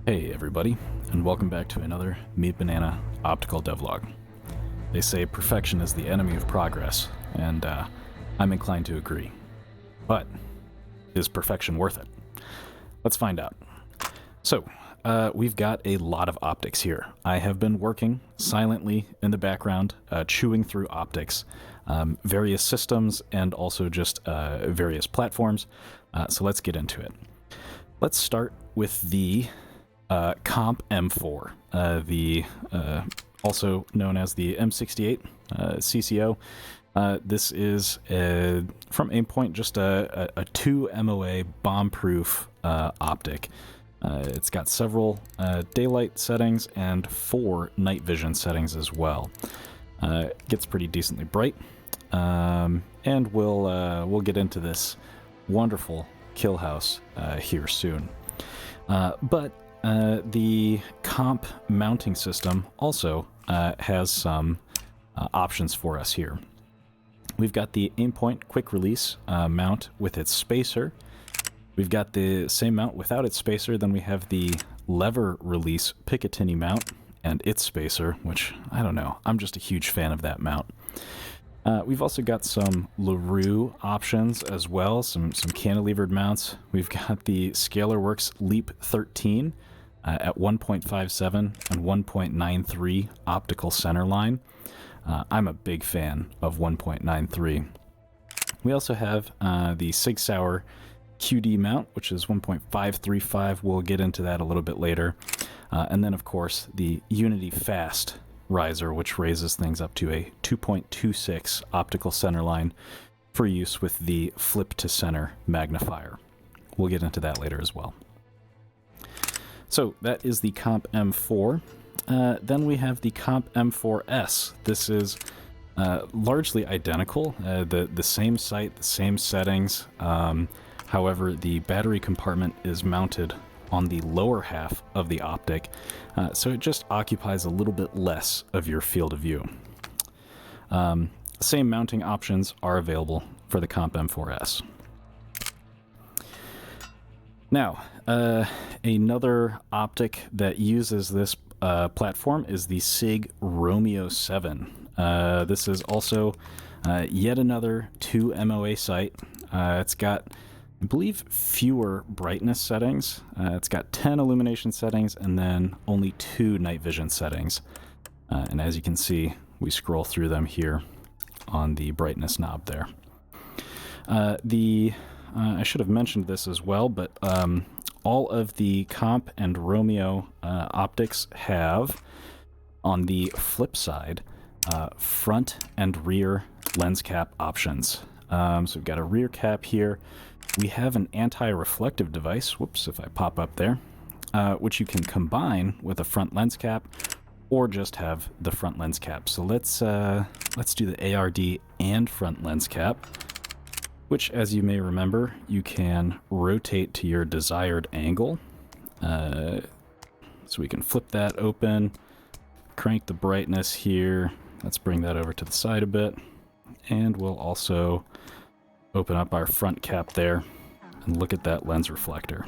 Hey everybody, and welcome back to another Meat Banana optical devlog. They say perfection is the enemy of progress, and I'm inclined to agree. But is perfection worth it? Let's find out. So, we've got a lot of optics here. I have been working silently in the background, chewing through optics, various systems, and also just various platforms. So let's get into it. Let's start with the Comp M4, also known as the M68 CCO. This is from Aimpoint, just a 2 MOA bomb-proof optic. It's got several daylight settings and 4 night vision settings as well. It gets pretty decently bright, and we'll get into this wonderful Killhouse here soon. But the comp mounting system also has some options for us here. We've got the Aimpoint quick release mount with its spacer. We've got the same mount without its spacer. Then we have the lever release Picatinny mount and its spacer, which I don't know. I'm just a huge fan of that mount. We've also got some LaRue options as well, some cantilevered mounts. We've got the ScalarWorks Leap 13 at 1.57 and 1.93 optical centerline. I'm a big fan of 1.93. We also have the Sig Sauer QD mount, which is 1.535. We'll get into that a little bit later. And then, of course, the Unity Fast riser, which raises things up to a 2.26 optical centerline for use with the flip to center magnifier. We'll get into that later as well. So that is the Comp M4. Then we have the Comp M4S. This is largely identical, the same site, the same settings. However, the battery compartment is mounted on the lower half of the optic, so it just occupies a little bit less of your field of view. Same mounting options are available for the Comp M4S. Now, another optic that uses this platform is the Sig Romeo 7. This is also yet another 2 MOA site. It's got, I believe, fewer brightness settings. It's got 10 illumination settings and then only 2 night vision settings. And as you can see, we scroll through them here on the brightness knob there. I should have mentioned this as well, but all of the Comp and Romeo optics have, on the flip side, front and rear lens cap options. So we've got a rear cap here. We have an anti-reflective device, whoops, if I pop up there, which you can combine with a front lens cap or just have the front lens cap. So let's do the ARD and front lens cap, which, as you may remember, you can rotate to your desired angle. So we can flip that open, crank the brightness here. Let's bring that over to the side a bit. And we'll also open up our front cap there and look at that lens reflector.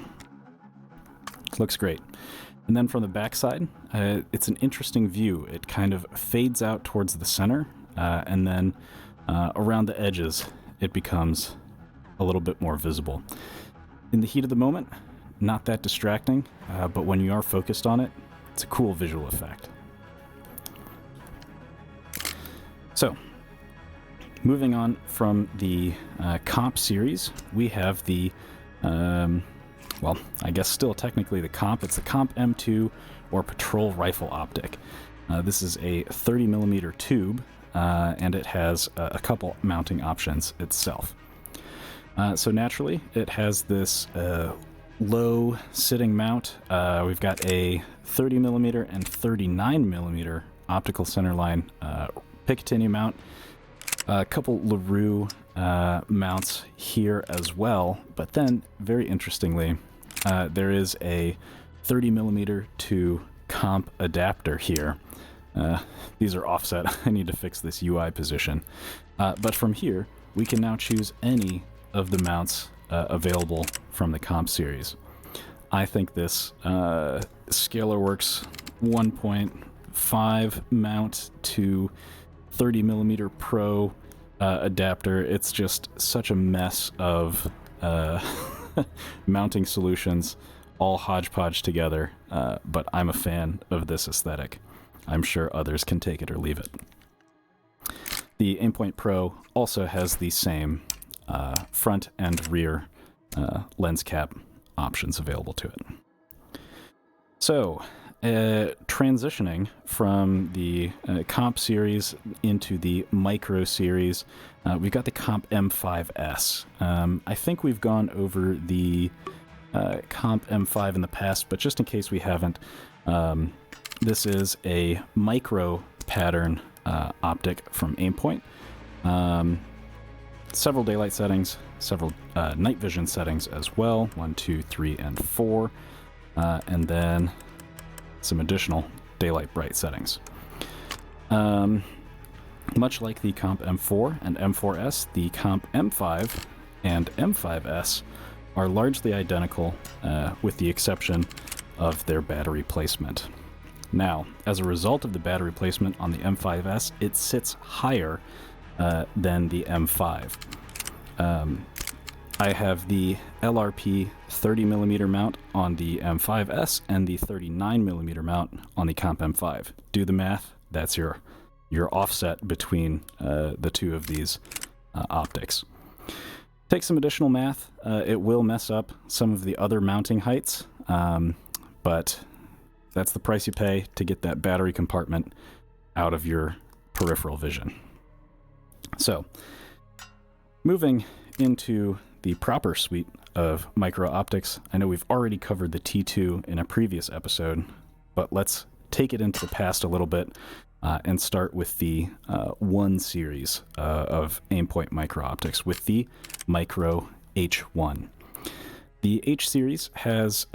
Looks great. And then from the back side, it's an interesting view. It kind of fades out towards the center, and then around the edges, it becomes a little bit more visible. In the heat of the moment, not that distracting, but when you are focused on it, it's a cool visual effect. So, moving on from the Comp series, we have the, well, I guess still technically the Comp. It's the Comp M2 or Patrol Rifle Optic. This is a 30mm tube, and it has a couple mounting options itself. So naturally, it has this low sitting mount. We've got a 30mm and 39mm optical centerline Picatinny mount. A couple LaRue mounts here as well, but then, very interestingly, there is a 30mm to Comp adapter here. These are offset. I need to fix this UI position. But from here, we can now choose any of the mounts available from the Comp series. I think this ScalarWorks 1.5 mount to 30mm Pro adapter, it's just such a mess of mounting solutions, all hodgepodge together, but I'm a fan of this aesthetic. I'm sure others can take it or leave it. The Aimpoint Pro also has the same front and rear lens cap options available to it. So, transitioning from the Comp series into the Micro series, we've got the Comp M5S. I think we've gone over the Comp M5 in the past, but just in case we haven't, this is a micro pattern optic from Aimpoint. Several daylight settings, several night vision settings as well, 1, 2, 3, and 4, and then some additional daylight bright settings. Much like the Comp M4 and M4S, the Comp M5 and M5S are largely identical, with the exception of their battery placement. Now, as a result of the battery placement on the M5S, it sits higher than the M5. I have the LRP 30mm mount on the M5S and the 39mm mount on the Comp M5. Do the math, that's your offset between the two of these optics. Take some additional math. It will mess up some of the other mounting heights, but that's the price you pay to get that battery compartment out of your peripheral vision. So, moving into the proper suite of micro optics, I know we've already covered the T2 in a previous episode, but let's take it into the past a little bit and start with the 1 series of Aimpoint micro optics with the Micro H1. The H series has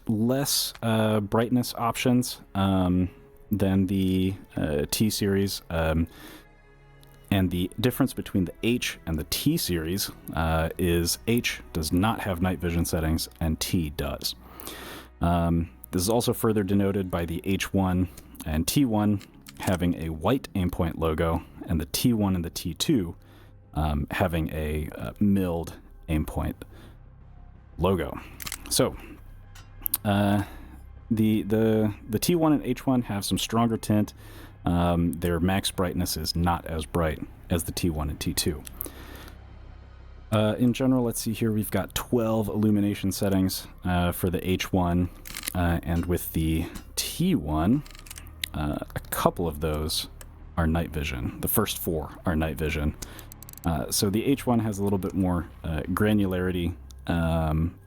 less brightness options than the T series, and the difference between the H and the T series is H does not have night vision settings and T does. This is also further denoted by the H1 and T1 having a white Aimpoint logo, and the T1 and the T2 having a milled Aimpoint logo. So, the T1 and H1 have some stronger tint. Their max brightness is not as bright as the T1 and T2. In general, let's see here, we've got 12 illumination settings for the H1, and with the T1, a couple of those are night vision. The first 4 are night vision. So the H1 has a little bit more granularity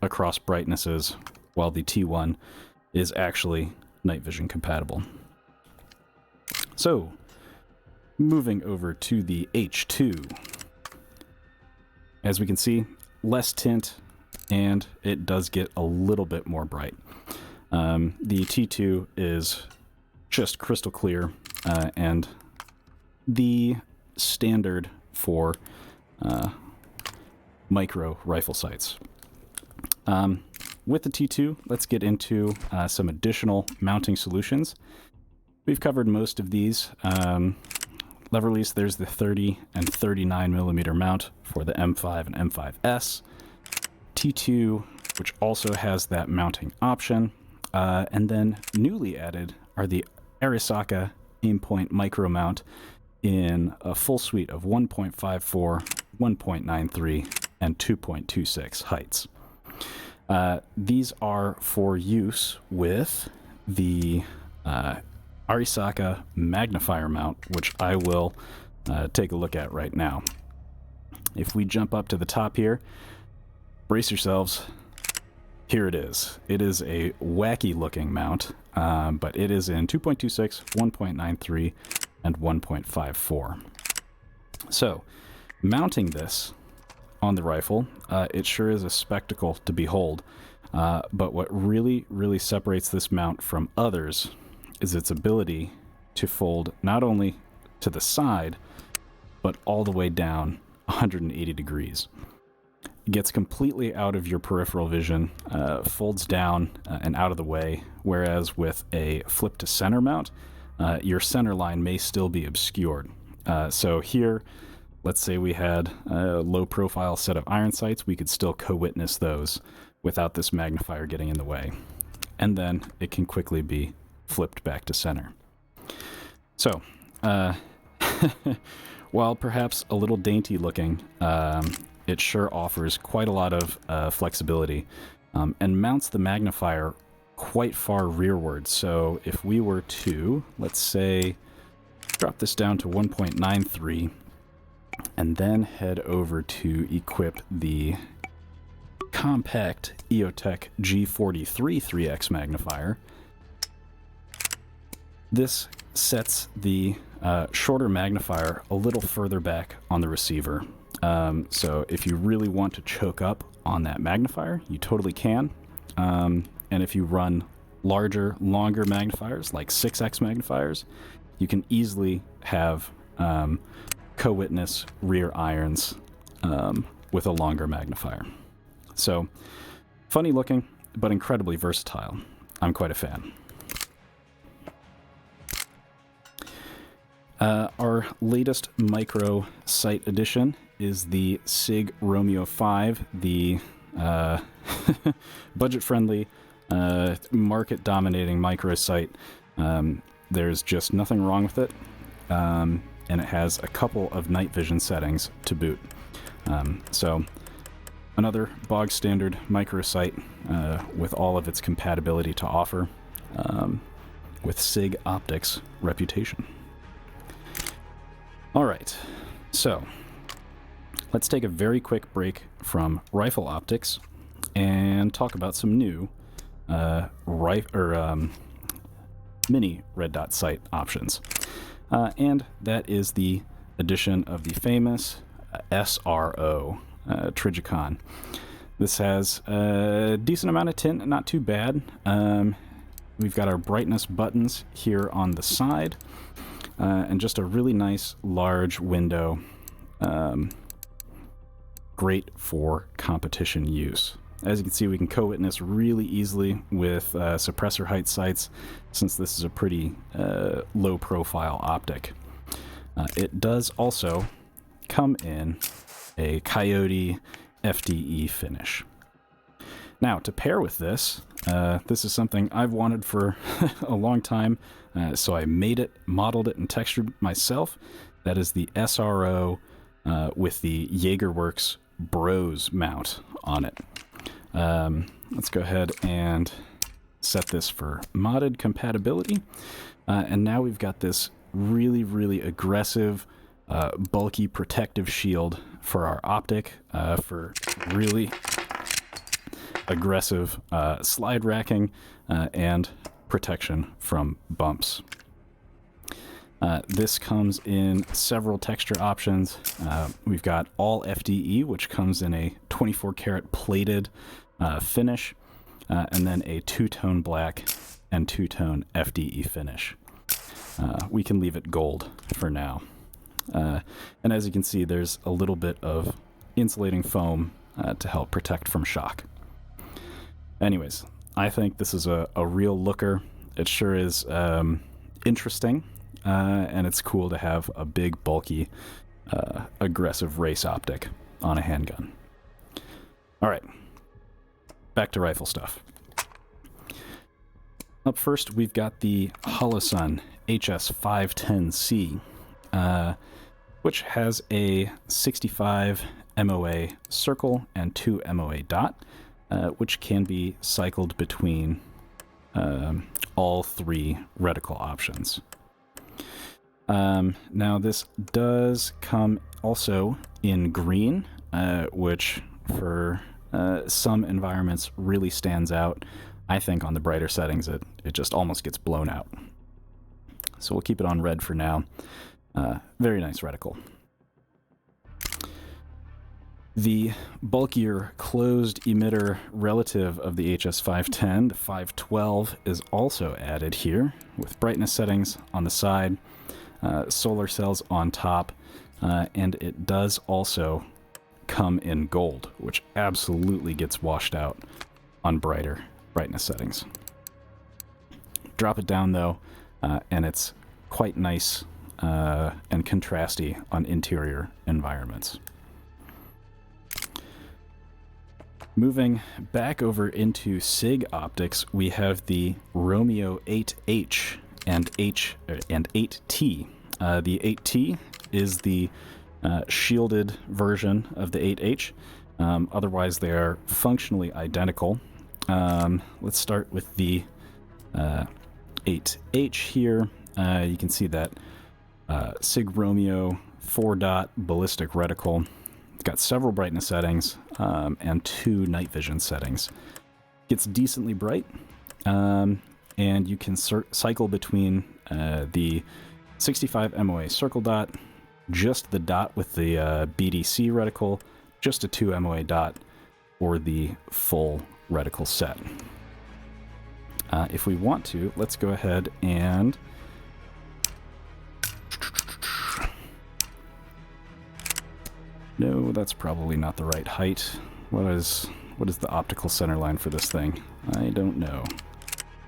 across brightnesses, while the T1 is actually night vision compatible. So, moving over to the H2. As we can see, less tint, and it does get a little bit more bright. The T2 is just crystal clear, and the standard for micro rifle sights. With the T2, let's get into some additional mounting solutions. We've covered most of these. Lever release, there's the 30 and 39mm mount for the M5 and M5S. T2, which also has that mounting option. And then newly added are the Arisaka Aimpoint micro mount in a full suite of 1.54, 1.93, and 2.26 heights. These are for use with the Arisaka magnifier mount, which I will take a look at right now. If we jump up to the top here, brace yourselves, here it is. It is a wacky looking mount, but it is in 2.26, 1.93, and 1.54. So, mounting this on the rifle, it sure is a spectacle to behold, but what really separates this mount from others is its ability to fold not only to the side, but all the way down 180 degrees. gets completely out of your peripheral vision, folds down and out of the way, whereas with a flip to center mount, your center line may still be obscured. So here, let's say we had a low profile set of iron sights, we could still co-witness those without this magnifier getting in the way. And then it can quickly be flipped back to center. So, while perhaps a little dainty looking, it sure offers quite a lot of flexibility and mounts the magnifier quite far rearward. So if we were to, let's say, drop this down to 1.93 and then head over to equip the compact EOTech G43 3x magnifier, this sets the shorter magnifier a little further back on the receiver. So if you really want to choke up on that magnifier, you totally can. And if you run larger, longer magnifiers, like 6x magnifiers, you can easily have co-witness rear irons with a longer magnifier. So, funny looking, but incredibly versatile. I'm quite a fan. Our latest micro sight addition is the Sig Romeo 5, the budget-friendly, market-dominating micro sight. There's just nothing wrong with it, and it has a couple of night vision settings to boot. So another bog standard micro sight with all of its compatibility to offer, with Sig Optics reputation. All right, so let's take a very quick break from rifle optics and talk about some new mini red dot sight options. And that is the addition of the famous SRO, Trijicon. This has a decent amount of tint, not too bad. We've got our brightness buttons here on the side, and just a really nice large window. Great for competition use. As you can see, we can co-witness really easily with suppressor height sights, since this is a pretty low profile optic. It does also come in a Coyote FDE finish. Now, to pair with this, this is something I've wanted for a long time, so I made it, modeled it, and textured myself. That is the SRO with the JagerWorks BROS mount on it. Let's go ahead and set this for modded compatibility. And now we've got this really, really aggressive, bulky protective shield for our optic, for really aggressive slide racking and protection from bumps. This comes in several texture options. We've got all FDE, which comes in a 24 karat plated finish, and then a two-tone black and two-tone FDE finish. We can leave it gold for now. And as you can see, there's a little bit of insulating foam to help protect from shock. Anyways, I think this is a real looker. It sure is interesting, and it's cool to have a big, bulky, aggressive race optic on a handgun. All right, back to rifle stuff. Up first, we've got the Holosun HS510C, which has a 65 MOA circle and 2 MOA dot, which can be cycled between all three reticle options. Now, this does come also in green, which for some environments really stands out. I think on the brighter settings, it just almost gets blown out. So we'll keep it on red for now. Very nice reticle. The bulkier closed emitter relative of the HS510, the 512, is also added here with brightness settings on the side, solar cells on top, and it does also come in gold, which absolutely gets washed out on brighter brightness settings. Drop it down though, and it's quite nice and contrasty on interior environments. Moving back over into Sig optics, we have the Romeo 8H and 8T. The 8T is the shielded version of the 8H. Otherwise, they are functionally identical. Let's start with the 8H here. You can see that Sig Romeo 4-dot ballistic reticle. It's got several brightness settings and 2 night vision settings. Gets decently bright, and you can cycle between the 65 MOA circle dot, just the dot with the BDC reticle, just a 2 MOA dot, or the full reticle set. If we want to, let's go ahead and no, that's probably not the right height. What is the optical center line for this thing? I don't know.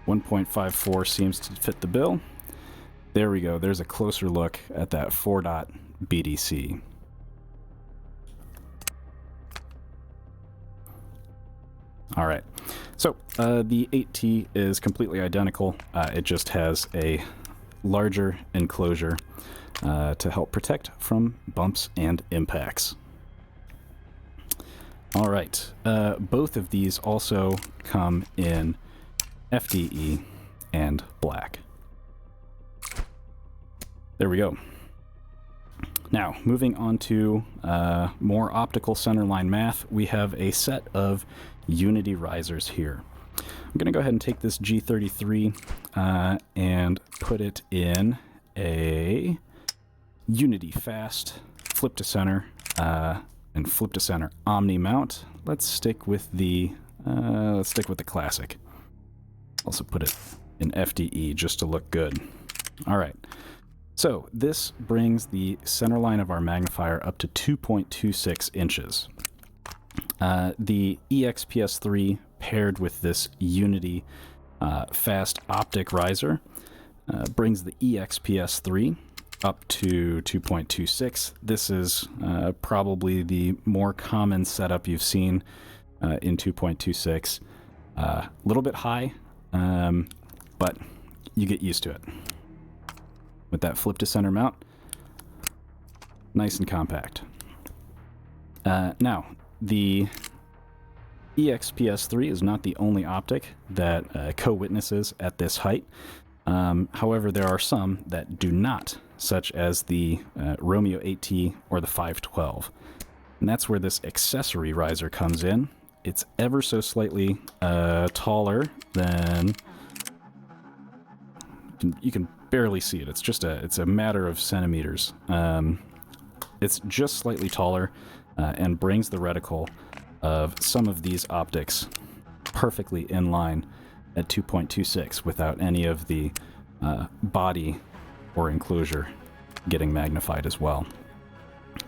1.54 seems to fit the bill. There we go. There's a closer look at that 4-dot BDC. All right. So the 8T is completely identical. It just has a larger enclosure to help protect from bumps and impacts. All right, both of these also come in FDE and black. There we go. Now, moving on to more optical centerline math, we have a set of Unity risers here. I'm going to go ahead and take this G33 and put it in a Unity fast flip to center and flip to center omni mount. Let's stick with the classic. Also put it in FDE just to look good. All right. So this brings the center line of our magnifier up to 2.26 inches. The EXPS3 paired with this Unity fast optic riser brings the EXPS3 up to 2.26. This is probably the more common setup you've seen in 2.26. A little bit high, but you get used to it. With that flip to center mount, nice and compact. Now, the EXPS3 is not the only optic that co-witnesses at this height. However, there are some that do not, such as the Romeo 8T or the 512. And that's where this accessory riser comes in. It's ever so slightly taller than... You can barely see it. It's a matter of centimeters. It's just slightly taller and brings the reticle of some of these optics perfectly in line at 2.26 without any of the body or enclosure getting magnified as well.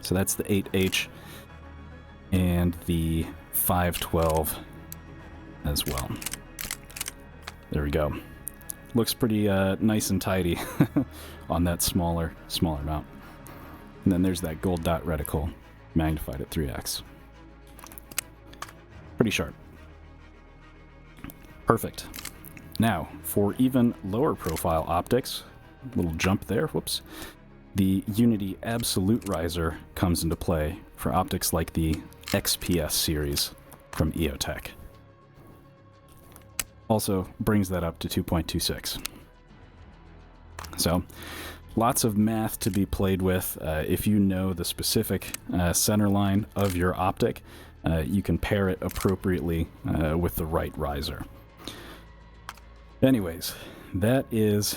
So that's the 8H and the 512 as well. There we go. Looks pretty nice and tidy on that smaller mount. And then there's that gold dot reticle magnified at 3x. Pretty sharp. Perfect. Now, for even lower profile optics, little jump there, whoops, the Unity Absolute Riser comes into play for optics like the XPS series from EOTech. Also brings that up to 2.26. So, lots of math to be played with. If you know the specific center line of your optic, you can pair it appropriately with the right riser. Anyways, that is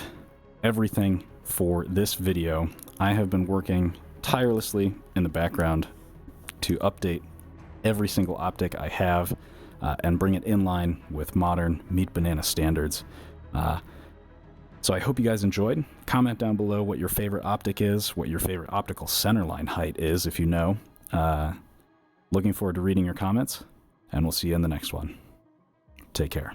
everything for this video. I have been working tirelessly in the background to update every single optic I have and bring it in line with modern meat banana standards. So I hope you guys enjoyed. Comment down below what your favorite optic is, what your favorite optical centerline height is, if you know. Looking forward to reading your comments, and we'll see you in the next one. Take care.